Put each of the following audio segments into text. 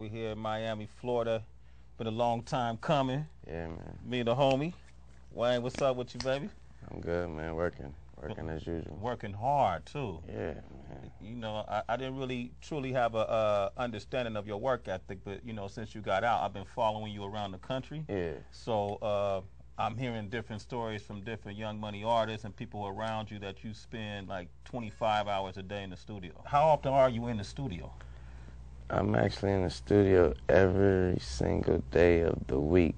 We're here in Miami, Florida. Been a long time coming. Yeah, man. Me and the homie. Wayne, what's up with you, baby? I'm good, man. Working as usual. Working hard, too. Yeah, man. You know, I didn't really truly have a understanding of your work ethic, but, you know, since you got out, I've been following you around the country. Yeah. So I'm hearing different stories from different Young Money artists and people around you that you spend like 25 hours a day in the studio. How often are you in the studio? I'm actually in the studio every single day of the week.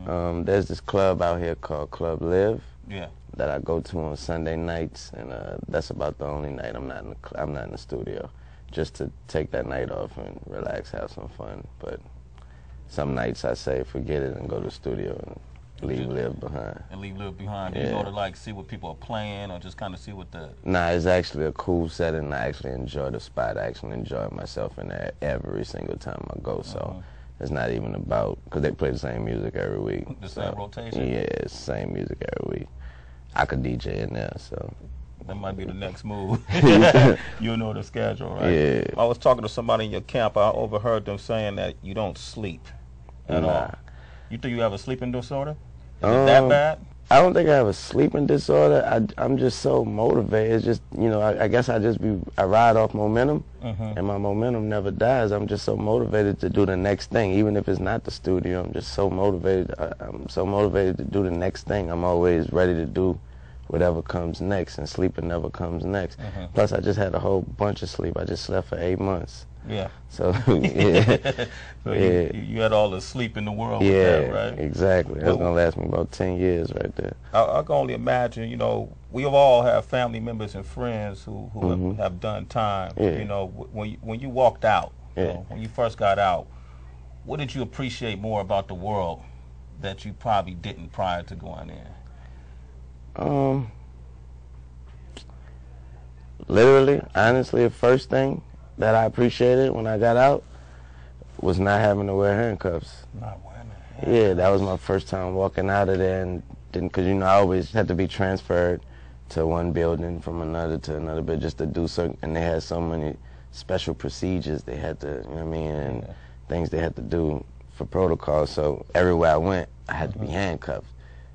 There's this club out here called Club Live. Yeah. That I go to on Sunday nights, and that's about the only night I'm not in the studio, just to take that night off and relax, have some fun. But some nights I say forget it and go to the studio and leave Live behind. And leave Live behind. Yeah. You go to like see what people are playing, or just kind of see what the. Nah, it's actually a cool setting. I actually enjoy the spot. I actually enjoy myself in there every single time I go. So. It's not even about, because they play the same music every week. The same rotation? Yeah, it's the same music every week. I could DJ in there, so. That might be the next move. You know the schedule, right? Yeah. I was talking to somebody in your camp. I overheard them saying that you don't sleep at all. You think you have a sleeping disorder? Is it that bad? I don't think I have a sleeping disorder. I'm just so motivated. It's just, you know, I guess I ride off momentum, and my momentum never dies. I'm just so motivated to do the next thing, even if it's not the studio. I'm just so motivated. I'm so motivated to do the next thing. I'm always ready to do whatever comes next, and sleeping never comes next. Plus, I just had a whole bunch of sleep. I just slept for 8 months. Yeah. So, yeah. So you had all the sleep in the world with that, right? Exactly. That's going to last me about 10 years right there. I can only imagine, you know, we all have family members and friends who have done time. Yeah. You know, when you walked out, you know, when you first got out, what did you appreciate more about the world that you probably didn't prior to going in? Literally, honestly, the first thing that I appreciated when I got out was not having to wear handcuffs. Not wearing handcuffs. Yeah, that was my first time walking out of there, and because, you know, I always had to be transferred to one building from another to another, but just to do certain, and they had so many special procedures they had to, you know what I mean, and things they had to do for protocol. So everywhere I went, I had to be handcuffed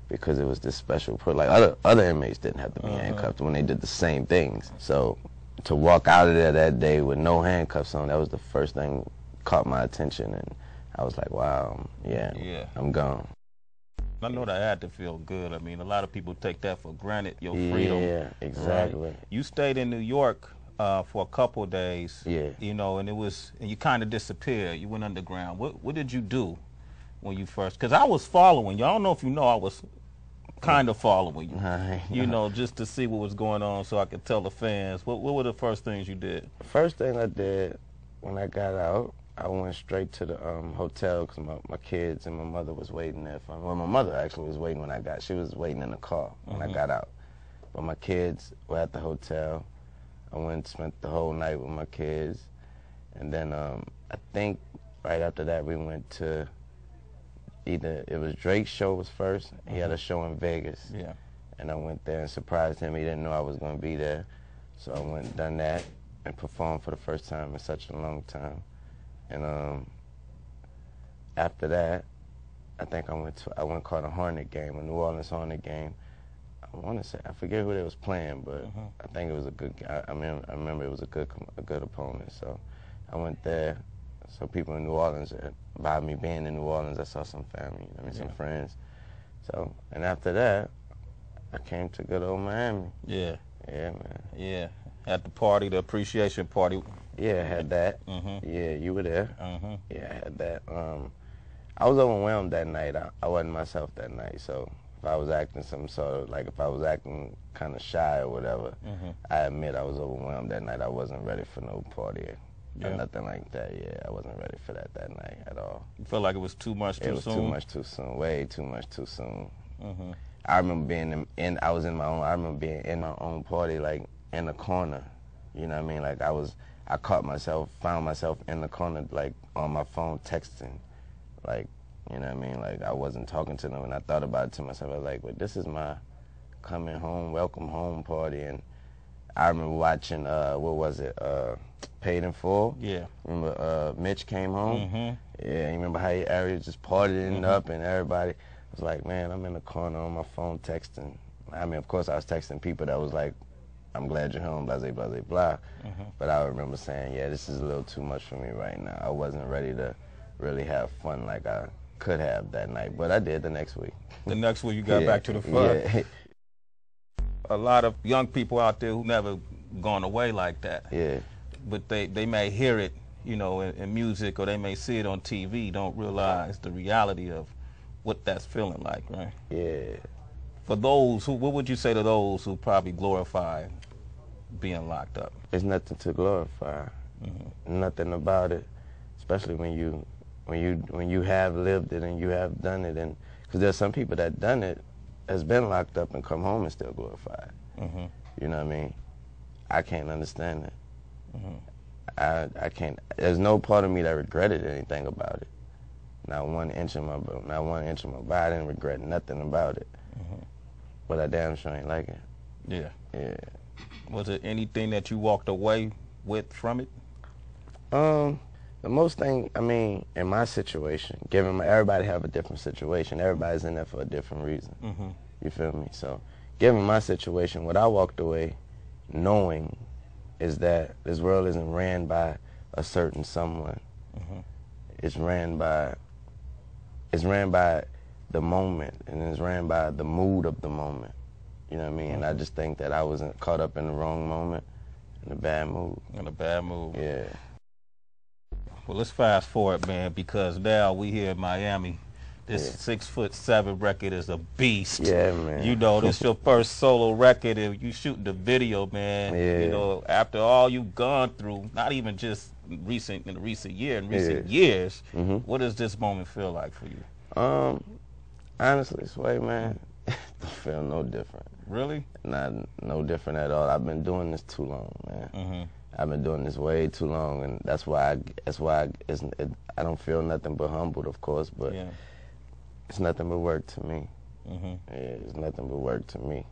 because it was this special, like other inmates didn't have to be handcuffed when they did the same things. So to walk out of there that day with no handcuffs on, that was the first thing caught my attention, and I was like, wow, yeah. I'm gone. I know that had to feel good. I mean, a lot of people take that for granted, your freedom. Yeah, exactly. Right? You stayed in New York for a couple of days. Yeah. You know, and you kind of disappeared. You went underground. What did you do when you first? Because I was following you. I don't know if you know, I was kind of following you. You know, just to see what was going on, so I could tell the fans. What were the first things you did? The first thing I did when I got out, I went straight to the hotel because my kids and my mother was waiting there for me. Well, my mother actually was waiting when I got. She was waiting in the car when I got out. But my kids were at the hotel. I went and spent the whole night with my kids, and then I think right after that we went to either it was Drake's show was first. He had a show in Vegas. Yeah. And I went there and surprised him. He didn't know I was going to be there. So I went and done that and performed for the first time in such a long time. And after that, I think I went caught a Hornet game, a New Orleans Hornet game. I want to say, I forget who they was playing, but I think it was a good game. I remember it was a good opponent. So I went there. So people in New Orleans, by me being in New Orleans, I saw some family, some friends. So, and after that, I came to good old Miami. Yeah. Yeah, man. Yeah. At the party, the appreciation party. Yeah, I had that. Yeah, you were there. Yeah, I had that. I was overwhelmed that night. I wasn't myself that night. So if I was acting some sort of, like if I was acting kind of shy or whatever, I admit I was overwhelmed that night. I wasn't ready for no party. Or nothing like that. Yeah, I wasn't ready for that night at all. You felt like it was too much too soon? It was too much too soon, way too much too soon. I remember being I remember being in my own party, like in the corner. You know what I mean? Like found myself in the corner, like on my phone texting. Like, you know what I mean? Like I wasn't talking to them, and I thought about it to myself. I was like, well, this is my coming home, welcome home party, and I remember watching, what was it, Paid in Full? Yeah. Remember Mitch came home? Mm-hmm. Yeah, you remember how Ariel just partying up and everybody was like, man, I'm in the corner on my phone texting. I mean, of course I was texting people that was like, I'm glad you're home, blah, blah, blah, blah. But I remember saying, yeah, this is a little too much for me right now. I wasn't ready to really have fun like I could have that night, but I did the next week. The next week you got back to the fun. Yeah. A lot of young people out there who never gone away like that. Yeah. But they may hear it, you know, in music, or they may see it on TV, don't realize the reality of what that's feeling like, right? Yeah. For those who, what would you say to those who probably glorify being locked up? There's nothing to glorify. Nothing about it, especially when you have lived it and you have done it, and because there's some people that done it, has been locked up and come home and still glorified. You know what I mean? I can't understand it. I can't. There's no part of me that regretted anything about it. Not 1 inch of my body. I didn't regret nothing about it. But I damn sure ain't like it. Yeah. Yeah. Was there anything that you walked away with from it? The most thing, I mean, in my situation, everybody have a different situation. Everybody's in there for a different reason. You feel me? So, given my situation, what I walked away knowing is that this world isn't ran by a certain someone. It's ran by the moment, and it's ran by the mood of the moment. You know what I mean? And I just think that I wasn't caught up in the wrong moment, in a bad mood. In a bad mood. Yeah. Well, let's fast forward, man, because now we here in Miami. This 6'7" record is a beast. Yeah, man. You know, this your first solo record, and you shooting the video, man. Yeah. You know, after all you've gone through, not even just in recent years, what does this moment feel like for you? Honestly, Sway, man, I feel no different. Really? No different at all. I've been doing this too long, man. I've been doing this way too long, and that's why I don't feel nothing but humbled, of course, but it's nothing but work to me. Yeah, it's nothing but work to me.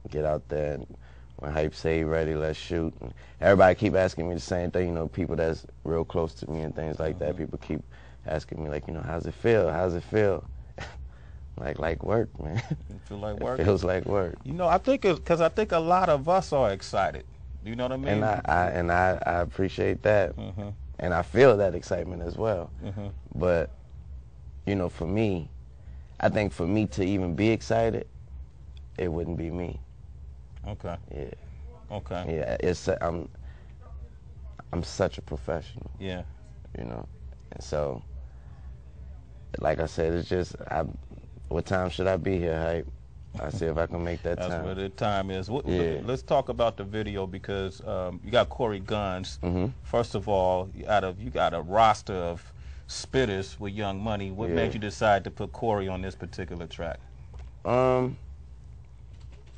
Get out there, and when Hype say ready, let's shoot. And everybody keep asking me the same thing, you know, people that's real close to me and things like that. People keep asking me, like, you know, how's it feel? How's it feel? like work, man. You feel like work? It feels like work. You know, I think because I think a lot of us are excited. You know what I mean? And I appreciate that, and I feel that excitement as well. But you know, for me, I think for me to even be excited, it wouldn't be me. Okay. Yeah. Okay. Yeah. I'm such a professional. Yeah. You know, and so, like I said, it's just what time should I be here, Hype? I see if I can make that time. That's what the time is. Yeah. Let's talk about the video, because you got Corey Guns. First of all, you got a roster of spitters with Young Money. What made you decide to put Corey on this particular track?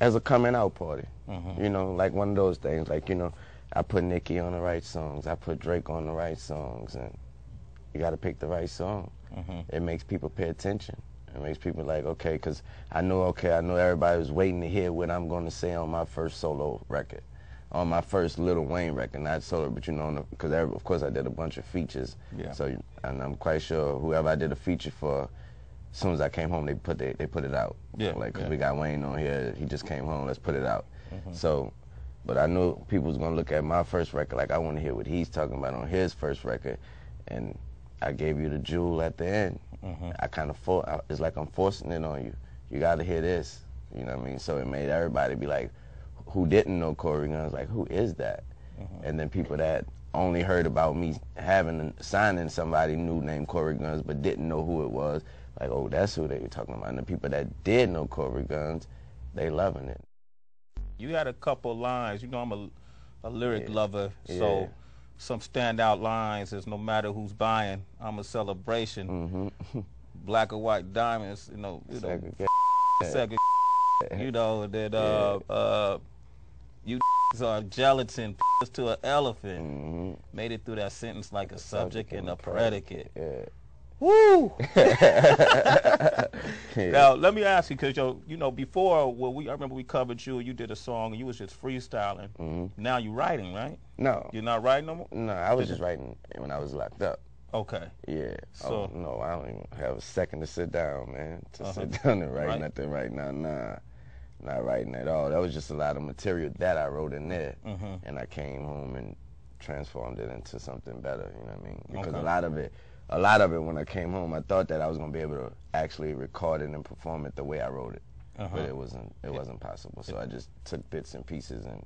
As a coming out party. You know, like one of those things. Like, you know, I put Nicki on the right songs. I put Drake on the right songs, and you got to pick the right song. It makes people pay attention. It makes people like, okay, because I know everybody was waiting to hear what I'm going to say on my first solo record, on my first Lil Wayne record, not solo, but you know, because of course I did a bunch of features. Yeah. So, and I'm quite sure whoever I did a feature for, as soon as I came home, they put it out. Yeah. Like, because we got Wayne on here, he just came home, let's put it out. So, but I knew people was going to look at my first record like I want to hear what he's talking about on his first record, and I gave you the jewel at the end. I kind of it's like I'm forcing it on you. You got to hear this. You know what I mean? So it made everybody be like, who didn't know Corey Guns, like, who is that? And then people that only heard about me signing somebody new named Corey Guns but didn't know who it was, like, oh, that's who they were talking about. And the people that did know Corey Guns, they loving it. You had a couple lines. You know, I'm a lyric lover, so some standout lines is no matter who's buying, I'm a celebration. Black or white diamonds, you know second, you know, that you are gelatin to an elephant. Made it through that sentence like a subject and a predicate. Woo! Yeah. Now let me ask you, because you know, before I remember we covered you. You did a song and you was just freestyling. Now you writing, right? No. You're not writing no more. No, I was just writing when I was locked up. Okay. Yeah. So no, I don't even have a second to sit down, man. Sit down and write nothing right now. Nah, not writing at all. That was just a lot of material that I wrote in there, and I came home and transformed it into something better. You know what I mean? Because a lot of it when I came home, I thought that I was gonna be able to actually record it and perform it the way I wrote it, but it wasn't possible. So I just took bits and pieces and,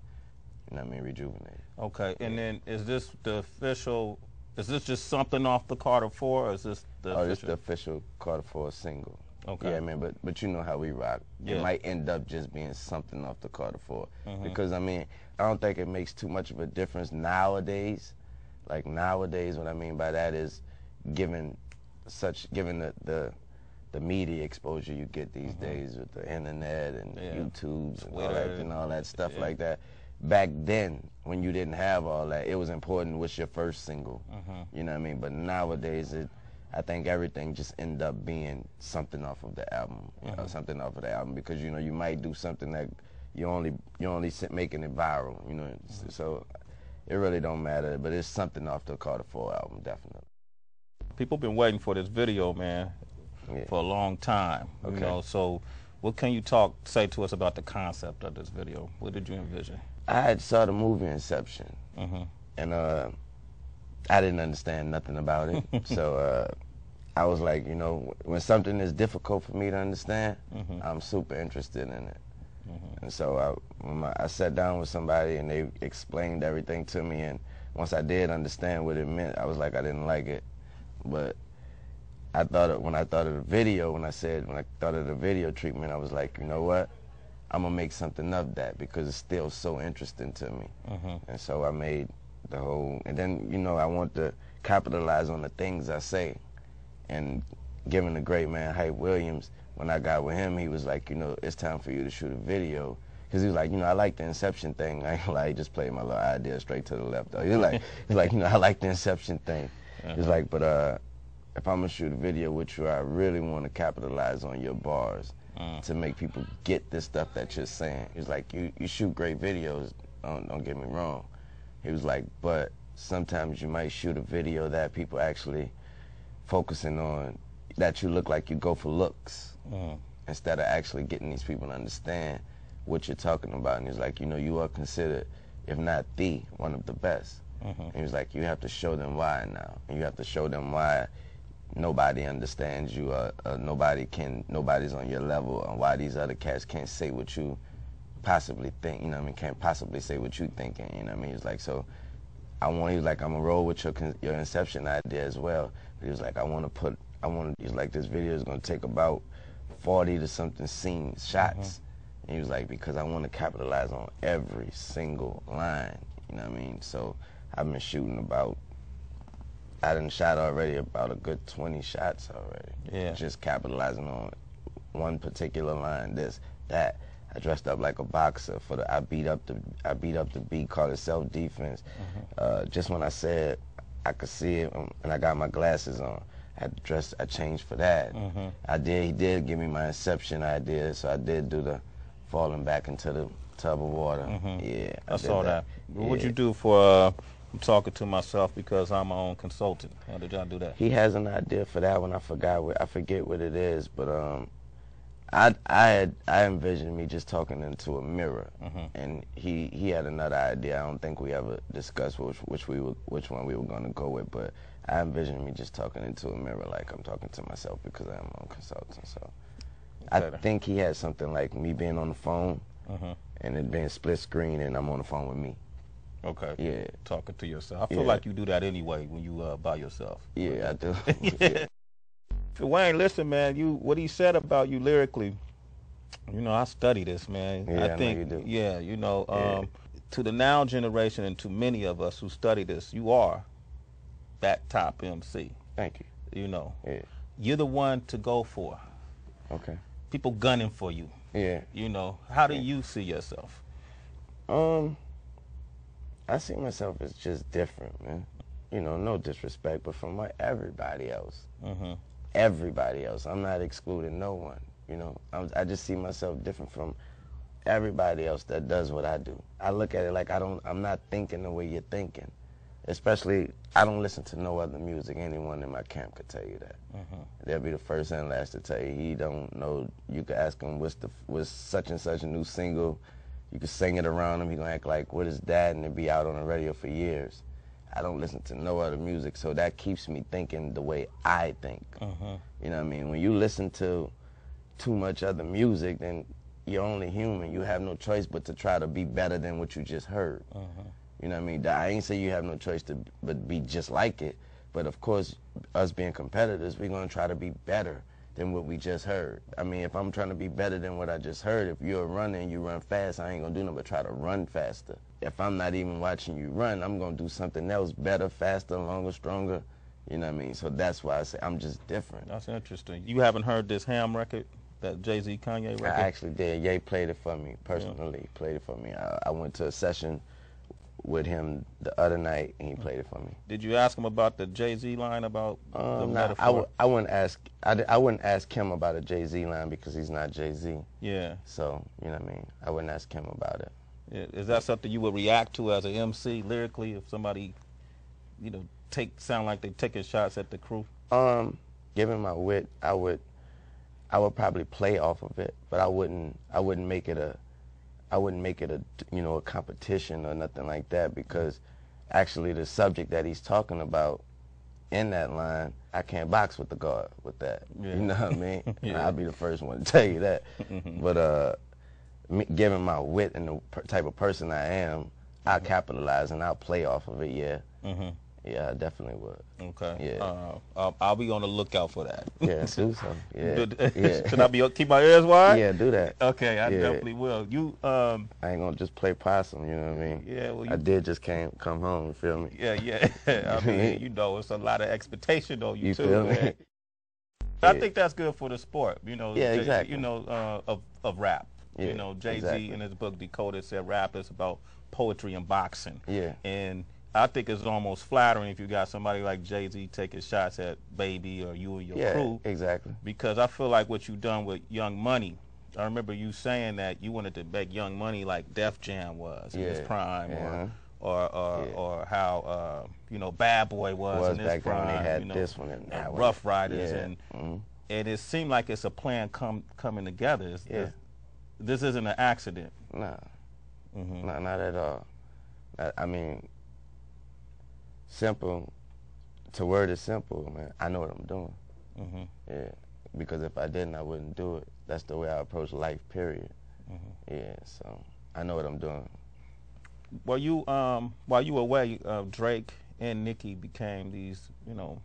you know what I mean, rejuvenated. Okay. And then is this the official? Is this just something off the Carter 4, or is this the official? It's the official Carter 4 single. Okay. Yeah, man, but you know how we rock. Yeah. It might end up just being something off the Carter 4. Because, I mean, I don't think it makes too much of a difference nowadays. Like, nowadays, what I mean by that is given the media exposure you get these days with the internet and YouTubes and all that stuff like that. Back then, when you didn't have all that, it was important what's your first single. You know what I mean? But nowadays, I think everything just end up being something off of the album, something off of the album, because you know you might do something that you're only making it viral, you know. So it really don't matter, but it's something off the Carter 4 album, definitely. People been waiting for this video, man, for a long time. Okay. You know, so what can you say to us about the concept of this video? What did you envision? I had saw the movie Inception, and I didn't understand nothing about it. So I was like, you know, when something is difficult for me to understand, I'm super interested in it. And so I sat down with somebody and they explained everything to me, and once I did understand what it meant, I was like, I didn't like it. But when I thought of the video treatment, I was like, you know what? I'm gonna make something of that because it's still so interesting to me. And so I made the whole, and then, you know, I want to capitalize on the things I say. And given the great man Hype Williams, when I got with him, he was like, you know, it's time for you to shoot a video. Because he was like, you know, I like the Inception thing. I ain't like, just played my little idea straight to the left, though. He's like, you know, I like the Inception thing. He's like, but if I'm gonna shoot a video with you, I really want to capitalize on your bars to make people get this stuff that you're saying. He's like, you shoot great videos, don't get me wrong. He was like, but sometimes you might shoot a video that people actually focusing on, that you look like you go for looks instead of actually getting these people to understand what you're talking about. And he's like, you know, you are considered, if not the, one of the best. And he was like, you have to show them why now. And you have to show them why nobody understands you, nobody's on your level, and why these other cats can't say what you possibly think, you know what I mean, can't possibly say what you thinking, you know what I mean. He's like, so he was like, I'm gonna roll with your Inception idea as well. But he was like, he's like, this video is gonna take about 40 to something scenes, shots. And he was like, because I want to capitalize on every single line, you know what I mean. So I've been shooting I done shot already about a good 20 shots already. Yeah. Just capitalizing on one particular line, this, that. I dressed up like a boxer I beat up the beat, called it self-defense. Just when I said I could see it and I got my glasses on, I changed for that. He did give me my Inception idea, so I did do the falling back into the tub of water. Yeah. I saw that. What'd you do for I'm talking to myself because I'm my own consultant? How did y'all do that? He has an idea for that one. I forget what it is, but I envisioned me just talking into a mirror, and he had another idea. I don't think we ever discussed which one we were gonna go with, but I envisioned me just talking into a mirror like I'm talking to myself because I'm my own consultant. So I think he had something like me being on the phone and it being split screen and I'm on the phone with me. Okay. Yeah. Talking to yourself. I feel like you do that anyway when you by yourself. Yeah, I do. Yeah. Wayne, listen, man, what he said about you lyrically, you know, I study this, man. Yeah, I think, I know you do. Yeah, you know, to the now generation and to many of us who study this, you are that top MC. Thank you. You know. Yeah. You're the one to go for. Okay. People gunning for you. Yeah. You know, how do you see yourself? I see myself as just different, man. you know, no disrespect, but from everybody else. Mm-hmm. Everybody else. I'm not excluding no one, you know. I just see myself different from everybody else that does what I do. I look at it like I'm not thinking the way you're thinking. Especially, I don't listen to no other music. Anyone in my camp could tell you that. Mm-hmm. They'll be the first and last to tell you. He don't know. You could ask him what's such and such a new single. You could sing it around him. He gonna act like what is that, and it be out on the radio for years. I don't listen to no other music, so that keeps me thinking the way I think. Mm-hmm. You know what I mean? When you listen to too much other music, then you're only human. You have no choice but to try to be better than what you just heard. Mm-hmm. You know what I mean? I ain't say you have no choice but be just like it. But of course, us being competitors, we're gonna try to be better than what we just heard. I mean, if I'm trying to be better than what I just heard, if you're a runner and you run fast, I ain't gonna do nothing but try to run faster. If I'm not even watching you run, I'm gonna do something else better, faster, longer, stronger. You know what I mean? So that's why I say I'm just different. That's interesting. You haven't heard this Ham record, that Jay-Z Kanye record? I actually did. Ye played it for me personally. Yeah. Played it for me. I went to a session with him the other night, and he played it for me. Did you ask him about the Jay-Z line about the metaphor? I wouldn't ask. I wouldn't ask him about a Jay-Z line because he's not Jay-Z. Yeah. So you know what I mean. I wouldn't ask him about it. Yeah. Is that something you would react to as an MC lyrically if somebody, you know, sound like they taking shots at the crew? Given my wit, I would probably play off of it, but I wouldn't make it a you know, a competition or nothing like that, because actually the subject that he's talking about in that line, I can't box with the guard with that. Yeah. You know what I mean? Yeah. I'll be the first one to tell you that. But given my wit and the type of person I am, I'll capitalize and I'll play off of it. Yeah. Mm-hmm. Yeah, I definitely would. Okay. Yeah. I'll be on the lookout for that. Yeah, do so. Yeah. Yeah. Should I keep my ears wide? Yeah, do that. Okay, I definitely will. You I ain't gonna just play possum, you know what I mean? Yeah, well, I did just come home, you feel me? Yeah. I mean, you know, it's a lot of expectation on you too. Feel me? Man. I think that's good for the sport, you know. Yeah, exactly. You know, of rap. Yeah, you know, Jay-Z in his book Decoded said rap is about poetry and boxing. Yeah. And I think it's almost flattering if you got somebody like Jay-Z taking shots at Baby or you and your crew. Yeah, exactly. Because I feel like what you've done with Young Money, I remember you saying that you wanted to make Young Money like Def Jam was in his prime, or how you know, Bad Boy was in his back prime. Then they had you know, this one and that one. Rough Riders, and it seemed like it's a plan coming together. This isn't an accident. No, not at all. I mean, simple, to word is simple, man. I know what I'm doing. Mm-hmm. Yeah, because if I didn't, I wouldn't do it. That's the way I approach life, period. Mm-hmm. Yeah, so I know what I'm doing. While you were away, Drake and Nicki became these, you know,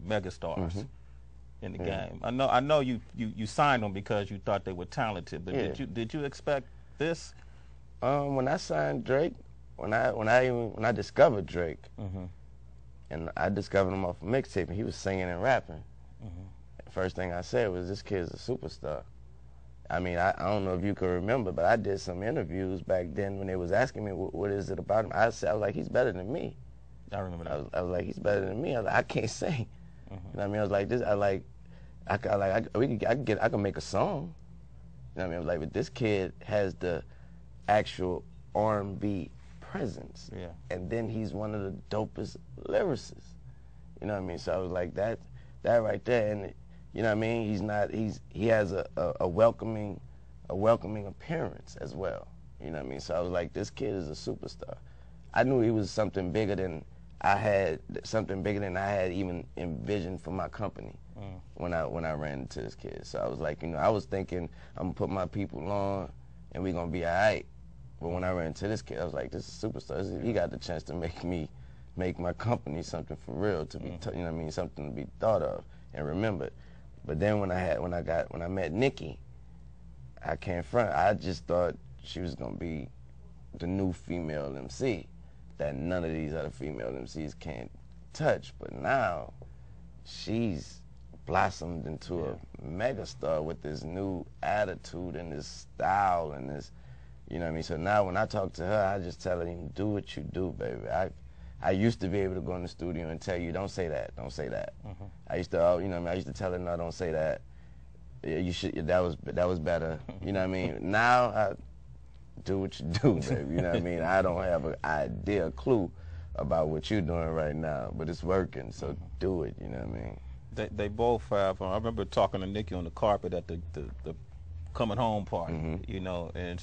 megastars in the game. I know you signed them because you thought they were talented, but did you expect this? When I signed Drake, when I discovered Drake, and I discovered him off a mixtape, and he was singing and rapping. The first thing I said was, "This kid's a superstar." I mean, I don't know if you can remember, but I did some interviews back then when they was asking me what is it about him. I was like, he's better than me. I remember that. I was like, he's better than me. I was like, I can't sing. You know what I mean? I was like, this. I can make a song. You know what I mean? I was like, but this kid has the actual R&B presence. Yeah. And then he's one of the dopest lyricists. You know what I mean? So I was like, that right there, and you know what I mean? He has a welcoming appearance as well. You know what I mean? So I was like, this kid is a superstar. I knew he was something bigger than I had even envisioned for my company when I ran into this kid. So I was like, you know, I was thinking I'm gonna put my people on and we're gonna be all right. But when I ran into this kid, I was like, this is a superstar. He got the chance to make my company something for real, to be, you know what I mean, something to be thought of and remembered. But then when I met Nicki, I can't front. I just thought she was gonna be the new female MC that none of these other female MCs can't touch. But now she's blossomed into a megastar with this new attitude and this style and this, you know what I mean? So now when I talk to her, I just tell her, do what you do, baby. I used to be able to go in the studio and tell you, don't say that, don't say that. I used to, you know what I mean, I used to tell her, no, don't say that. Yeah, you should, that was better. You know what I mean? Now, I do what you do, baby. You know what I mean? I don't have an idea, a clue about what you're doing right now, but it's working, so do it, you know what I mean? They both have, I remember talking to Nikki on the carpet at the coming home party, you know, and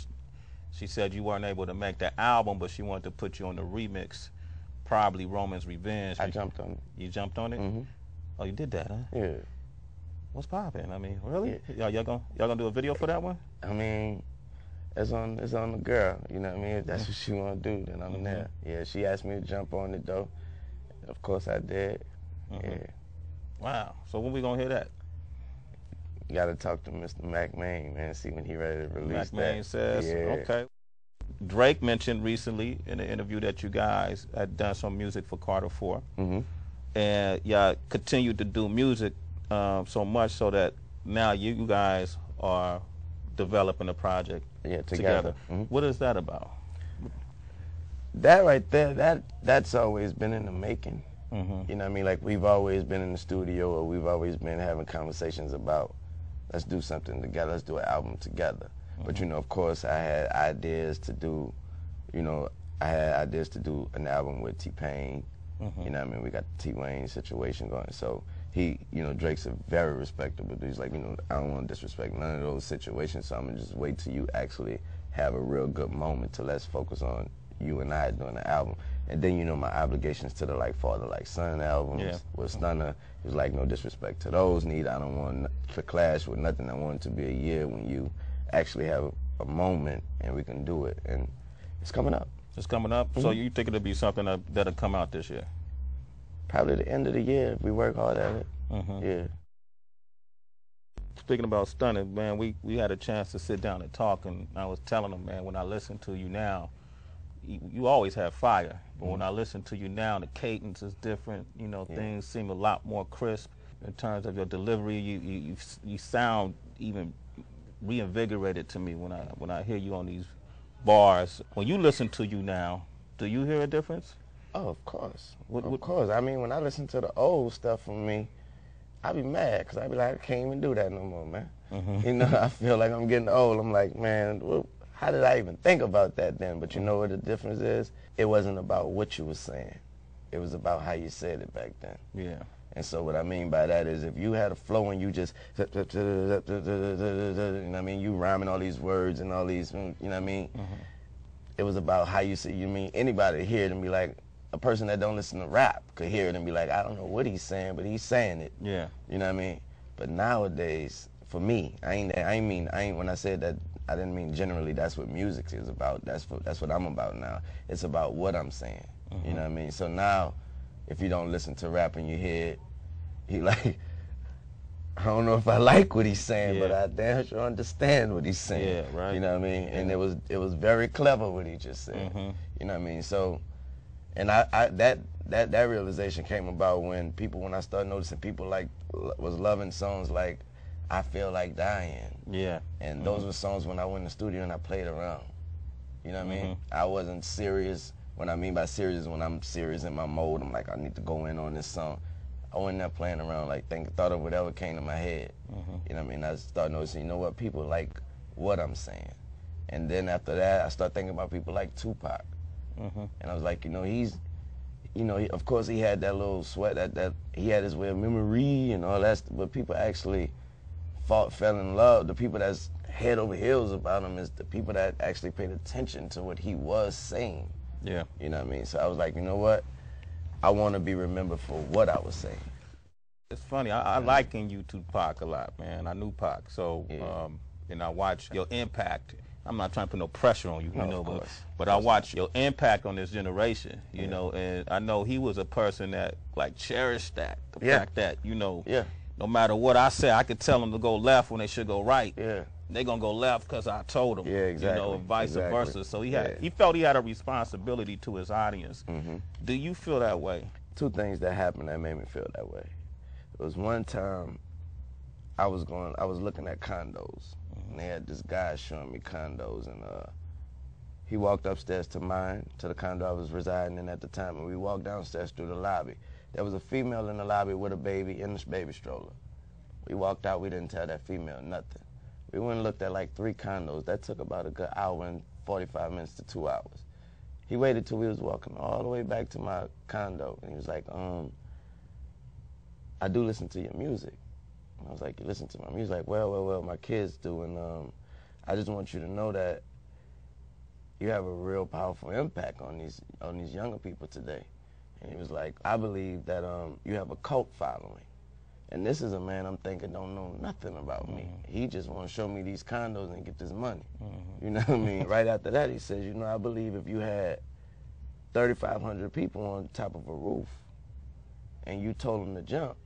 she said you weren't able to make that album, but she wanted to put you on the remix, probably Roman's Revenge. I jumped on it. You jumped on it? Oh, you did that, huh? Yeah. What's poppin'? I mean, really? Yeah. Y'all gonna do a video for that one? I mean, it's on the girl, you know what I mean? If that's what she want to do, then I'm there. Yeah, she asked me to jump on it, though. Of course I did. Yeah. Wow. So when we gonna hear that? You got to talk to Mr. Mac Main, man, see when he ready to release Mac Main says, okay. Drake mentioned recently in an interview that you guys had done some music for Carter 4. And y'all continued to do music so much so that now you guys are developing a project together. What is that about? That right there, that's always been in the making. You know what I mean? Like, we've always been in the studio, or we've always been having conversations about, let's do something together, let's do an album together. But, you know, of course, I had ideas to do, you know, an album with T-Pain. You know what I mean? We got the T-Wayne situation going. So he, you know, Drake's a very respectable dude. He's like, you know, I don't want to disrespect none of those situations, so I'm going to just wait till you actually have a real good moment to let's focus on you and I doing the album. And then, you know, my obligations to the like father, like son albums with Stunner. He was like, no disrespect to those, Need. I don't want to clash with nothing. I want it to be a year when you actually have a moment and we can do it. And it's coming up. It's coming up? So you think it'll be something that'll come out this year? Probably the end of the year if we work hard at it. Yeah. Speaking about Stunner, man, we had a chance to sit down and talk, and I was telling him, man, when I listen to you now, you always have fire, but when I listen to you now, the cadence is different. You know, things seem a lot more crisp in terms of your delivery. You sound even reinvigorated to me when I hear you on these bars. When you listen to you now, do you hear a difference? Oh, of course. Of course. I mean, when I listen to the old stuff from me, I be mad because I be like, I can't even do that no more, man. You know, I feel like I'm getting old. I'm like, man, how did I even think about that then? But you know what the difference is? It wasn't about what you were saying. It was about how you said it back then. Yeah. And so what I mean by that is if you had a flow and you just, you know what I mean, you rhyming all these words and all these, you know what I mean? It was about how you say, you mean anybody hear it and be like, a person that don't listen to rap could hear it and be like, I don't know what he's saying, but he's saying it. Yeah. You know what I mean? But nowadays, for me, when I said that, I didn't mean generally that's what music is about. That's what I'm about now. It's about what I'm saying. You know what I mean? So now, if you don't listen to rap and you hear it, he like, I don't know if I like what he's saying, but I damn sure understand what he's saying. Yeah, right. You know what I mean? Yeah. And it was very clever what he just said. You know what I mean? So, and that realization came about when I started noticing people like was loving songs like I Feel Like Dying. Yeah. And those were songs when I went in the studio and I played around. You know what I mean? I wasn't serious. What I mean by serious is when I'm serious in my mode, I'm like, I need to go in on this song. I went in there playing around, like thought of whatever came to my head. You know what I mean? I started noticing, you know what, people like what I'm saying. And then after that, I started thinking about people like Tupac. And I was like, you know, of course he had that little sweat, that he had his way of memory and all that, but people actually fell in love. The people that's head over heels about him is the people that actually paid attention to what he was saying. Yeah. You know what I mean? So I was like, you know what? I want to be remembered for what I was saying. It's funny. I liken you to Pac a lot, man. I knew Pac, so and I watched your impact. I'm not trying to put no pressure on you, you know, but I watched your impact on this generation, you know, and I know he was a person that like cherished that, the fact that, you know, no matter what I say, I could tell them to go left when they should go right. Yeah. They're gonna go left because I told them. Yeah, exactly. You know, vice versa. So he felt he had a responsibility to his audience. Do you feel that way? Two things that happened that made me feel that way. It was one time I was looking at condos, and they had this guy showing me condos He walked upstairs to mine, to the condo I was residing in at the time, and we walked downstairs through the lobby. There was a female in the lobby with a baby in the baby stroller. We walked out, we didn't tell that female nothing. We went and looked at like 3 condos. That took about a good hour and 45 minutes to 2 hours. He waited till we was walking all the way back to my condo, and he was like, I do listen to your music. And I was like, you listen to my music? He's like, well, my kids do, and I just want you to know that you have a real powerful impact on these younger people today. And he was like, I believe that you have a cult following. And this is a man I'm thinking don't know nothing about me. He just want to show me these condos and get this money. You know what I mean? Right after that, he says, you know, I believe if you had 3,500 people on top of a roof and you told them to jump,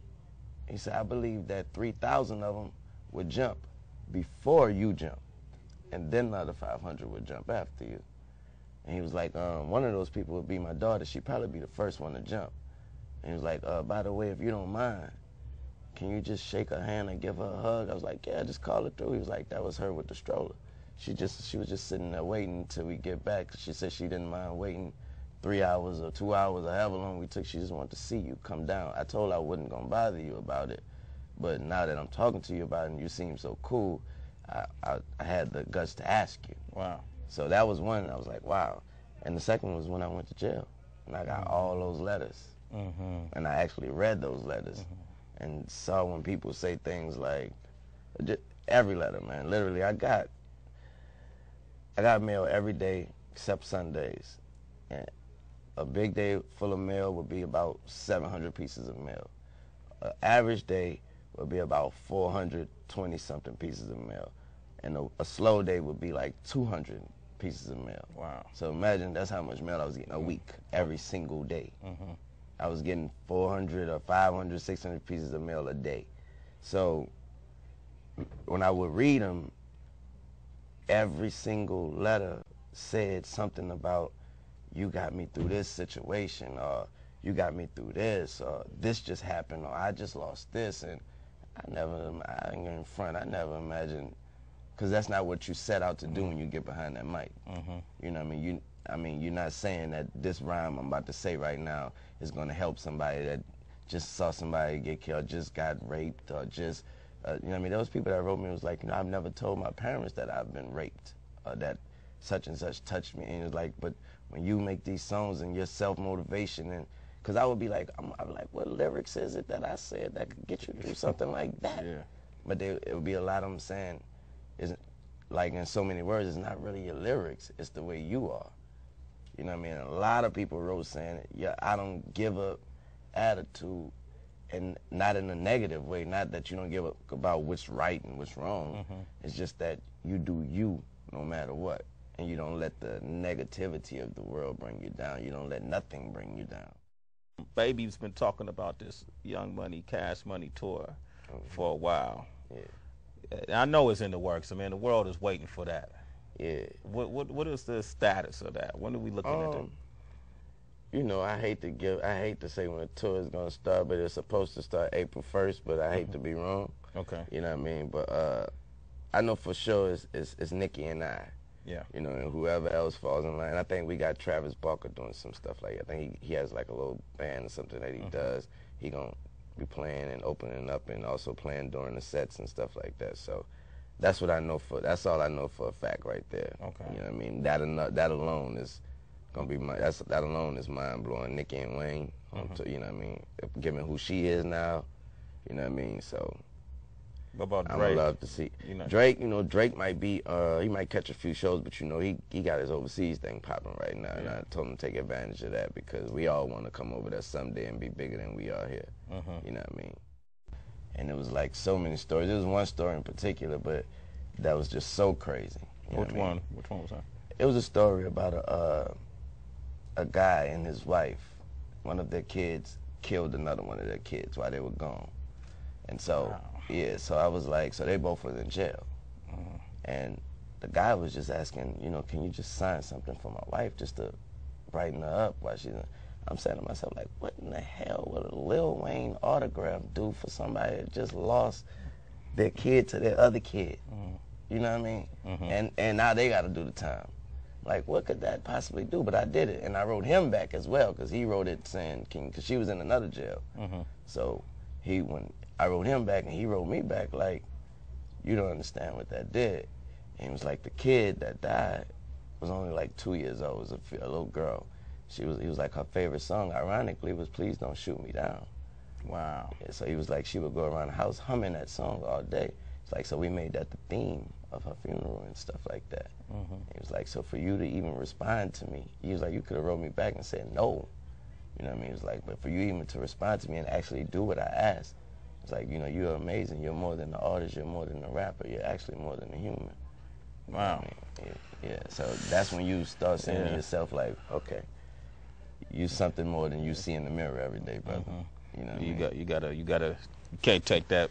he said, I believe that 3,000 of them would jump before you jump, and then another 500 would jump after you. And he was like, one of those people would be my daughter. She'd probably be the first one to jump. And he was like, by the way, if you don't mind, can you just shake her hand and give her a hug? I was like, yeah, just call her through. He was like, that was her with the stroller. She was just sitting there waiting until we get back. She said she didn't mind waiting 3 hours or 2 hours or however long we took. She just wanted to see you come down. I told her I wasn't going to bother you about it. But now that I'm talking to you about it and you seem so cool, I had the guts to ask you. Wow. So that was one. I was like, wow. And the second was when I went to jail. And I got all those letters. And I actually read those letters. And saw when people say things like, every letter, man. Literally, I got mail every day except Sundays. And a big day full of mail would be about 700 pieces of mail. An average day would be about 420-something pieces of mail. And a slow day would be like 200 pieces of mail. Wow. So imagine that's how much mail I was getting a week, every single day. I was getting 400 or 500, 600 pieces of mail a day. So when I would read them, every single letter said something about, you got me through this situation, or you got me through this, or this just happened, or I just lost this. And I ain't in front, I never imagined, because that's not what you set out to do when you get behind that mic. You know what I mean? You're not saying that this rhyme I'm about to say right now is going to help somebody that just saw somebody get killed, just got raped, or just, you know what I mean? Those people that wrote me was like, you know, I've never told my parents that I've been raped, or that such and such touched me. And it was like, but when you make these songs and your self-motivation, and because I would be like, I'm like, what lyrics is it that I said that could get you through something like that? Yeah. But it would be a lot of them saying, isn't like in so many words, it's not really your lyrics, it's the way you are. You know what I mean? A lot of people wrote saying, yeah, I don't give up attitude, and not in a negative way, not that you don't give up about what's right and what's wrong. It's just that you do you no matter what, and you don't let the negativity of the world bring you down. You don't let nothing bring you down. Baby's been talking about this Young Money, Cash Money tour for a while. I know it's in the works. I mean, the world is waiting for that. Yeah. What is the status of that? When are we looking at that? You know, I hate to say when the tour is gonna start, but it's supposed to start April 1st, but I hate to be wrong. Okay. You know what I mean? But I know for sure it's Nicki and I. Yeah. You know, and whoever else falls in line. I think we got Travis Barker doing some stuff like that. I think he has like a little band or something that he does. He gonna be playing and opening up and also playing during the sets and stuff like that. So that's what I know that's all I know for a fact right there. Okay. You know what I mean? That alone is gonna be that alone is mind blowing. Nicki and Wayne, you know what I mean? Given who she is now, you know what I mean? So what about Drake? I would love to see Drake. You know, Drake might be he might catch a few shows, but you know he got his overseas thing popping right now, and I told him to take advantage of that because we all want to come over there someday and be bigger than we are here. You know what I mean? And it was like so many stories. There was one story in particular, but that was just so crazy. Which one? Which one was that? It was a story about a guy and his wife. One of their kids killed another one of their kids while they were gone, and so. Wow. Yeah, so I was like, so they both were in jail. And the guy was just asking, you know, can you just sign something for my wife just to brighten her up while she's in. I'm saying to myself, like, what in the hell would a Lil Wayne autograph do for somebody that just lost their kid to their other kid? You know what I mean? And now they got to do the time. Like, what could that possibly do? But I did it, and I wrote him back as well, because he wrote it saying, because she was in another jail. So when I wrote him back, and he wrote me back like, you don't understand what that did. And he was like, the kid that died was only like 2 years old. It was a little girl. He was like, her favorite song, ironically, was Please Don't Shoot Me Down. Wow. Yeah, so he was like, she would go around the house humming that song all day. It's like, so we made that the theme of her funeral and stuff like that. He was like, so for you to even respond to me, he was like, you could have wrote me back and said no. You know what I mean? He was like, but for you even to respond to me and actually do what I asked, it's like, you know, you're amazing. You're more than the artist. You're more than the rapper. You're actually more than a human. Wow. I mean? Yeah, so that's when you start saying to yourself, like, okay, you something more than you see in the mirror every day, brother. You know what you can't take that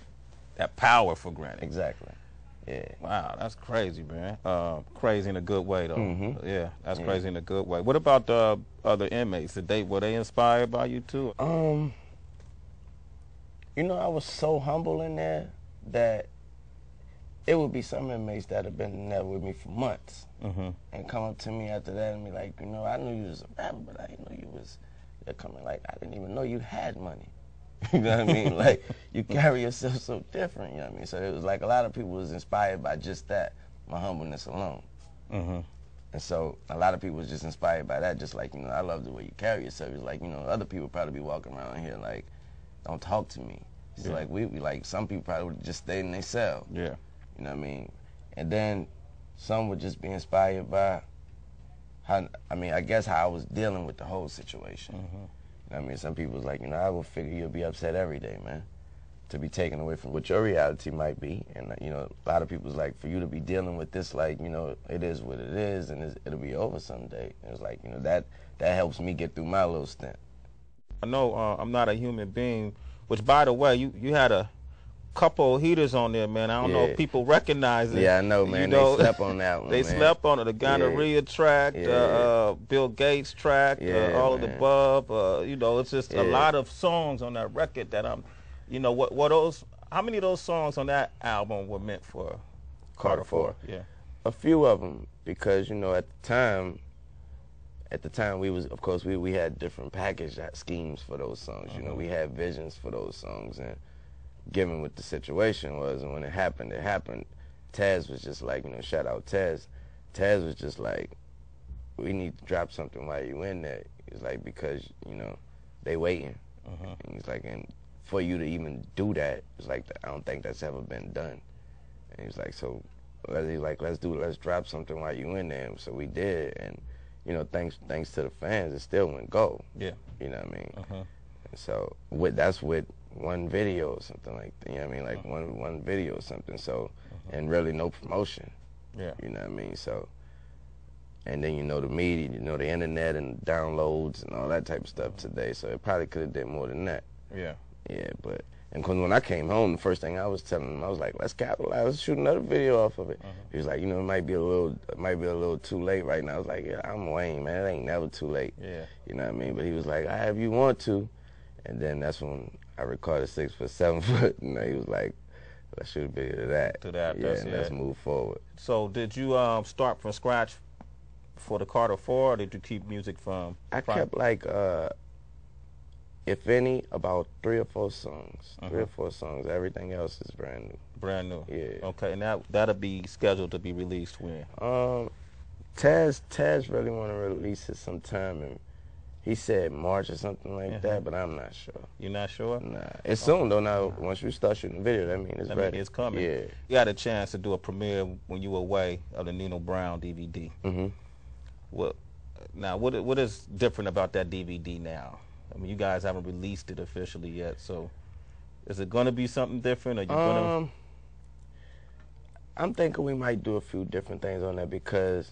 power for granted. Exactly. Yeah. Wow, that's crazy, man. Crazy in a good way, though. Yeah, that's crazy in a good way. What about the other inmates? Were they inspired by you too? You know, I was so humble in there that it would be some inmates that have been in there with me for months and come up to me after that and be like, you know, I knew you was a rapper, but I didn't know you was. They're coming like, I didn't even know you had money. You know what I mean? Like, you carry yourself so different, you know what I mean? So it was like a lot of people was inspired by just that, my humbleness alone. And so a lot of people was just inspired by that, just like, you know, I love the way you carry yourself. It's like, you know, other people probably be walking around here like, don't talk to me. It's like, we like, some people probably would just stay in their cell. Yeah. You know what I mean? And then some would just be inspired by how, I mean, I guess how I was dealing with the whole situation. You know what I mean? Some people was like, you know, I would figure you'll be upset every day, man, to be taken away from what your reality might be. And, you know, a lot of people was like, for you to be dealing with this, like, you know, it is what it is, and it'll be over someday. It was like, you know, that helps me get through my little stint. I know I'm not a human being, which, by the way, you had a couple of heaters on there, man. I don't know if people recognize it. Yeah, I know, man. You know, they slept on that one, They slept on it. The gonorrhea track, Bill Gates track, all of the above. You know, it's just a lot of songs on that record that I'm, you know, how many of those songs on that album were meant for Carter 4? Yeah. A few of them, because, you know, at the time we was, of course, we had different package schemes for those songs. You know, we had visions for those songs, and given what the situation was, and when it happened, Taz was just like, you know, shout out Taz. Taz was just like, we need to drop something while you in there. He's like, because, you know, they waiting. And he's like, and for you to even do that, it's like, I don't think that's ever been done. And he's like, so, let's drop something while you in there. So we did, and, you know, thanks to the fans, it still went gold. Yeah. You know what I mean? And so that's with one video or something like that, you know what I mean? Like one video or something, so, and really no promotion. Yeah. You know what I mean? So, and then, you know, the media, you know, the internet and downloads and all that type of stuff today, so it probably could have did more than that. Yeah. Yeah, but, and when I came home, the first thing I was telling him, I was like, let's capitalize, let's shoot another video off of it. He was like, you know, it might be a little too late right now. I was like, yeah, I'm Wayne, man, it ain't never too late. Yeah. You know what I mean? But he was like, if you want to. And then that's when I recorded 6 foot, 7 foot, and he was like, let's shoot a video of that. Let's move forward. So did you start from scratch for the Carter 4, or did you keep music from? I kept like, if any, about 3 or 4 songs. 3 or 4 songs. Everything else is brand new. Brand new. Yeah. Okay, and that'll be scheduled to be released when? Taz really want to release it sometime, and he said March or something like that, but I'm not sure. You're not sure? Nah. It's soon, though. Now, once we start shooting the video, that means it's ready. It's coming. Yeah. You had a chance to do a premiere when you were away of the Nino Brown DVD. Well, now, what is different about that DVD now? I mean, you guys haven't released it officially yet, so is it going to be something different? Or you going to? I'm thinking we might do a few different things on that, because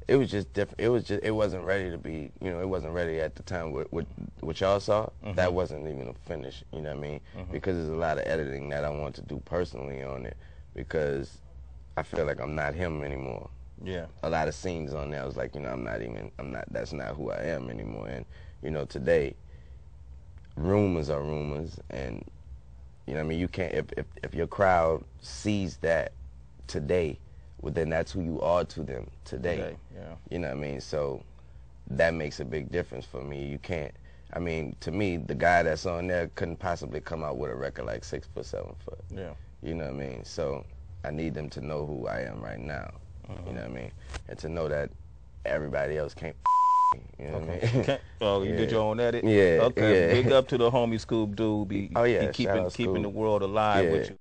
it was just different. It wasn't ready to be, you know, it wasn't ready at the time. What y'all saw, that wasn't even a finish, you know what I mean? Because there's a lot of editing that I want to do personally on it, because I feel like I'm not him anymore. Yeah. A lot of scenes on there, I was like, you know, that's not who I am anymore. And, you know, today, rumors are rumors, and, you know what I mean, you can't, if your crowd sees that today, well, then that's who you are to them today. Okay, yeah. You know what I mean? So that makes a big difference for me. You can't, I mean, to me, the guy that's on there couldn't possibly come out with a record like 6 foot, 7 foot. Yeah. You know what I mean? So I need them to know who I am right now. You know what I mean? And to know that everybody else can't. You know what I mean? Okay. Oh, you did your own edit? Yeah. Okay. Yeah. Big up to the homie Scoop Dude. Oh, yeah. He keeping the world alive with you.